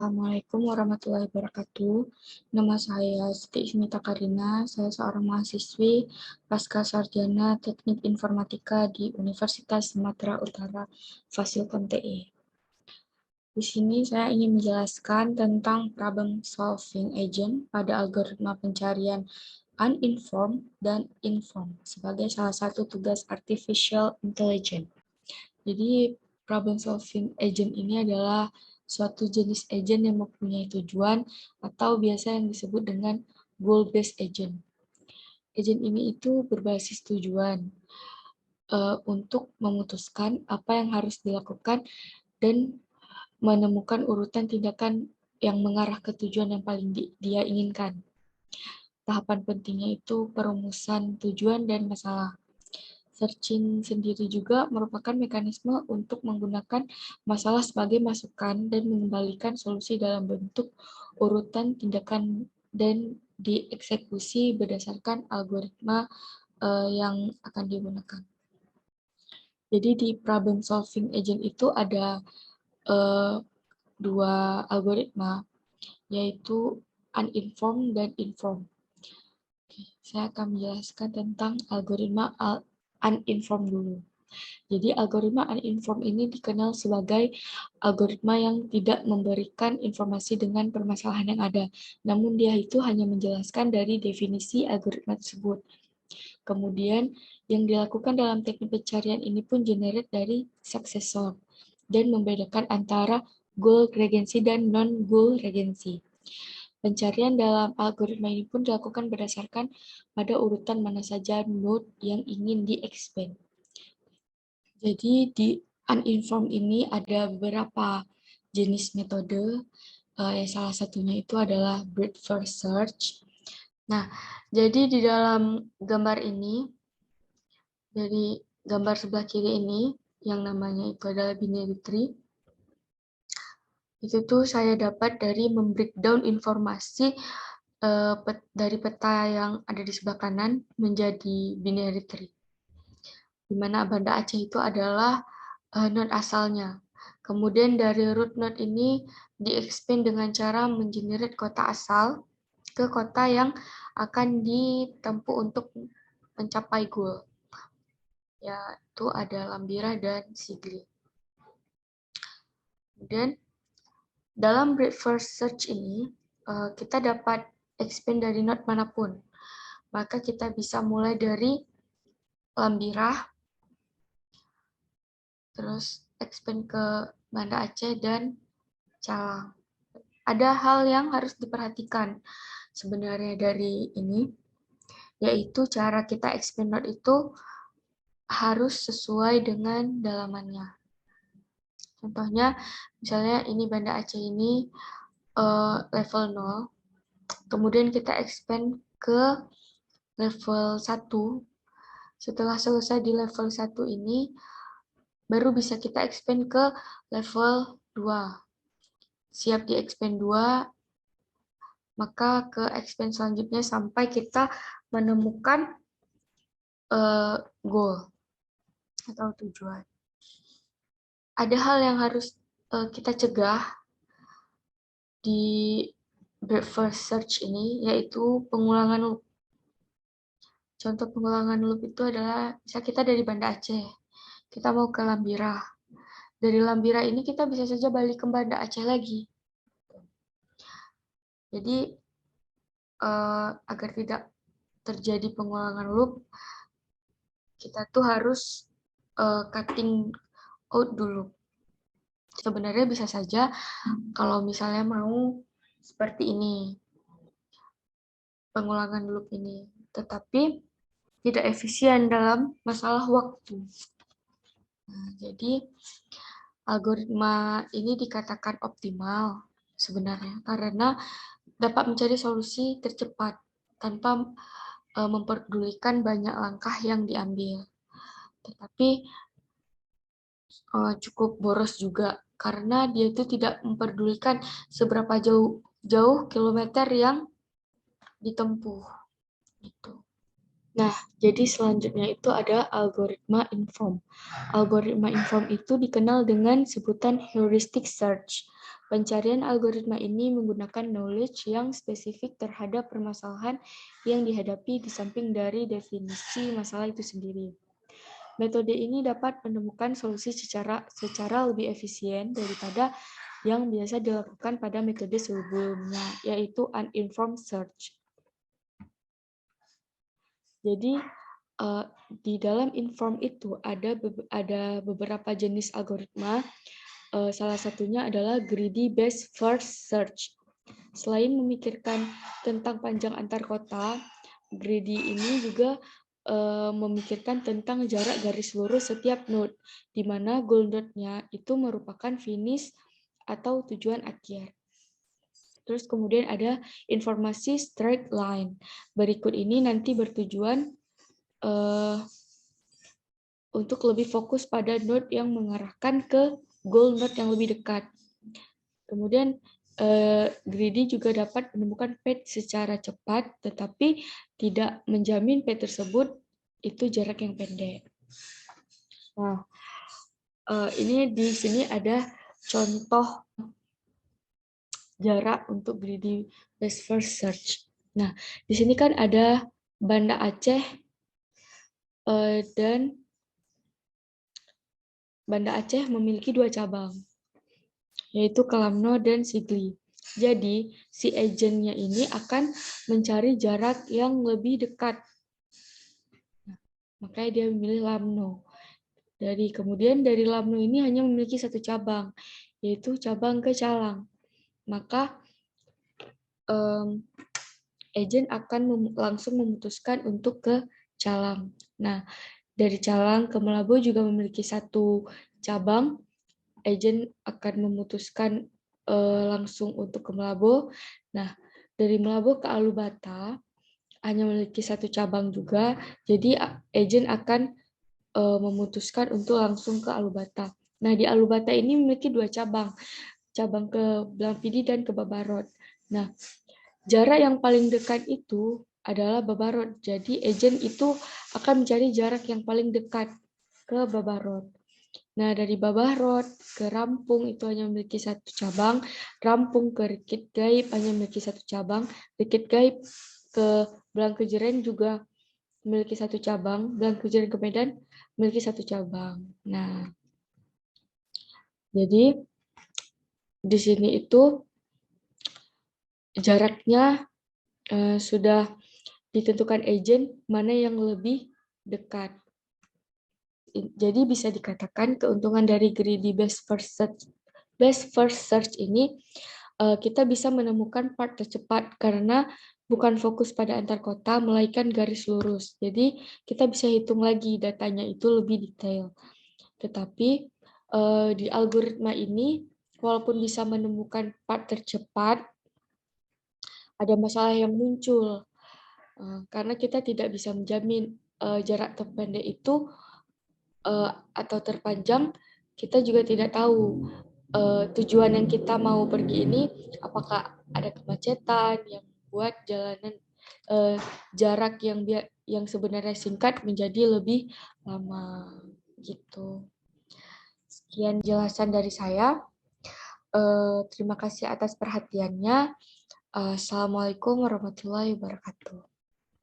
Assalamualaikum warahmatullahi wabarakatuh. Nama saya Siti Ismita Karina. Saya seorang mahasiswi Pasca Sarjana Teknik Informatika di Universitas Sumatera Utara, Fasilkom TI. Di sini saya ingin menjelaskan tentang problem solving agent pada algoritma pencarian uninformed dan informed sebagai salah satu tugas artificial intelligence. Jadi, problem solving agent ini adalah suatu jenis agent yang mempunyai tujuan atau biasa yang disebut dengan goal-based agent. Agent ini itu berbasis tujuan untuk memutuskan apa yang harus dilakukan dan menemukan urutan tindakan yang mengarah ke tujuan yang paling dia inginkan. Tahapan pentingnya itu perumusan tujuan dan masalah. Searching sendiri juga merupakan mekanisme untuk menggunakan masalah sebagai masukan dan mengembalikan solusi dalam bentuk urutan tindakan dan dieksekusi berdasarkan algoritma yang akan digunakan. Jadi di problem solving agent itu ada dua algoritma, yaitu uninformed dan informed. Saya akan menjelaskan tentang algoritma uninformed dulu. Jadi algoritma uninformed ini dikenal sebagai algoritma yang tidak memberikan informasi dengan permasalahan yang ada, namun dia itu hanya menjelaskan dari definisi algoritma tersebut. Kemudian yang dilakukan dalam teknik pencarian ini pun generate dari successor dan membedakan antara goal regency dan non-goal regency. Pencarian dalam algoritma ini pun dilakukan berdasarkan pada urutan mana saja node yang ingin di-expand. Jadi di uninformed ini ada beberapa jenis metode. Salah satunya itu adalah breadth first search. Nah, jadi di dalam gambar ini, dari gambar sebelah kiri ini, yang namanya itu adalah binary tree, itu tuh saya dapat dari membreakdown informasi dari peta yang ada di sebelah kanan menjadi binary tree. Di mana Banda Aceh itu adalah node asalnya. Kemudian dari root node ini di-expand dengan cara mengenerate kota asal ke kota yang akan ditempuh untuk mencapai goal. Yaitu ada Lambira dan Sigli. Kemudian dalam breadth first search ini kita dapat expand dari node manapun. Maka kita bisa mulai dari Lambira, terus expand ke Banda Aceh dan Calang. Ada hal yang harus diperhatikan sebenarnya dari ini, yaitu cara kita expand node itu harus sesuai dengan dalamannya. Contohnya, misalnya ini Banda Aceh ini level 0, kemudian kita expand ke level 1. Setelah selesai di level 1 ini, baru bisa kita expand ke level 2. Siap di expand 2, maka ke expand selanjutnya sampai kita menemukan goal atau tujuan. Ada hal yang harus kita cegah di breadth first search ini, yaitu pengulangan loop. Contoh pengulangan loop itu adalah, misalnya kita dari Banda Aceh, kita mau ke Lambira. Dari Lambira ini kita bisa saja balik ke Banda Aceh lagi. Jadi, agar tidak terjadi pengulangan loop, kita tuh harus cutting out dulu. Sebenarnya bisa saja kalau misalnya mau seperti ini, pengulangan loop ini, tetapi tidak efisien dalam masalah waktu. Nah, jadi algoritma ini dikatakan optimal sebenarnya karena dapat mencari solusi tercepat tanpa memperdulikan banyak langkah yang diambil. Tetapi cukup boros juga karena dia itu tidak memperdulikan seberapa jauh kilometer yang ditempuh. Gitu. Nah, jadi selanjutnya itu ada algoritma inform. Algoritma inform itu dikenal dengan sebutan heuristic search Pencarian algoritma ini menggunakan knowledge yang spesifik terhadap permasalahan yang dihadapi di samping dari definisi masalah itu sendiri. Metode ini dapat menemukan solusi secara lebih efisien daripada yang biasa dilakukan pada metode sebelumnya, yaitu uninformed search. Jadi, di dalam inform itu ada beberapa jenis algoritma. Salah satunya adalah greedy best first search. Selain memikirkan tentang panjang antar kota, greedy ini juga memikirkan tentang jarak garis lurus setiap node, di mana goal node-nya itu merupakan finish atau tujuan akhir. Terus kemudian ada informasi straight line. Berikut ini nanti bertujuan untuk lebih fokus pada node yang mengarahkan ke goal node yang lebih dekat. Kemudian greedy juga dapat menemukan path secara cepat, tetapi tidak menjamin path tersebut itu jarak yang pendek. Nah, ini di sini ada contoh jarak untuk greedy best first search. Nah, di sini kan ada Banda Aceh dan Banda Aceh memiliki 2 cabang, yaitu Kelamno dan Sigli. Jadi, si agentnya ini akan mencari jarak yang lebih dekat. Nah, makanya dia memilih Lamno. Kemudian dari Lamno ini hanya memiliki 1 cabang, yaitu cabang ke Calang. Maka agent akan langsung memutuskan untuk ke Calang. Nah, dari Calang ke Malabo juga memiliki 1 cabang. Agent akan memutuskan langsung untuk ke Malabo. Nah, dari Malabo ke Alubata hanya memiliki 1 cabang juga, jadi agent akan memutuskan untuk langsung ke Alubata. Nah, di Alubata ini memiliki 2 cabang ke Blampidi dan ke Babarot. Nah, jarak yang paling dekat itu adalah Babarot. Jadi, agent itu akan mencari jarak yang paling dekat ke Babarot. Nah, dari Babarot ke Rampung itu hanya memiliki 1 cabang, Rampung ke Rikit Gaib hanya memiliki 1 cabang, Rikit Gaib ke Blangkejeren juga memiliki 1 cabang, Blangkejeren ke Medan memiliki 1 cabang. Nah, jadi di sini itu jaraknya sudah ditentukan agent mana yang lebih dekat. Jadi bisa dikatakan keuntungan dari greedy best first search ini kita bisa menemukan part tercepat karena bukan fokus pada antar kota melainkan garis lurus. Jadi kita bisa hitung lagi datanya itu lebih detail. Tetapi di algoritma ini walaupun bisa menemukan part tercepat, ada masalah yang muncul karena kita tidak bisa menjamin jarak terpendek itu atau terpanjang. Kita juga tidak tahu tujuan yang kita mau pergi ini apakah ada kemacetan yang buat jalanan jarak yang sebenarnya singkat menjadi lebih lama gitu. Sekian jelasan dari saya. Terima kasih atas perhatiannya. Assalamualaikum warahmatullahi wabarakatuh.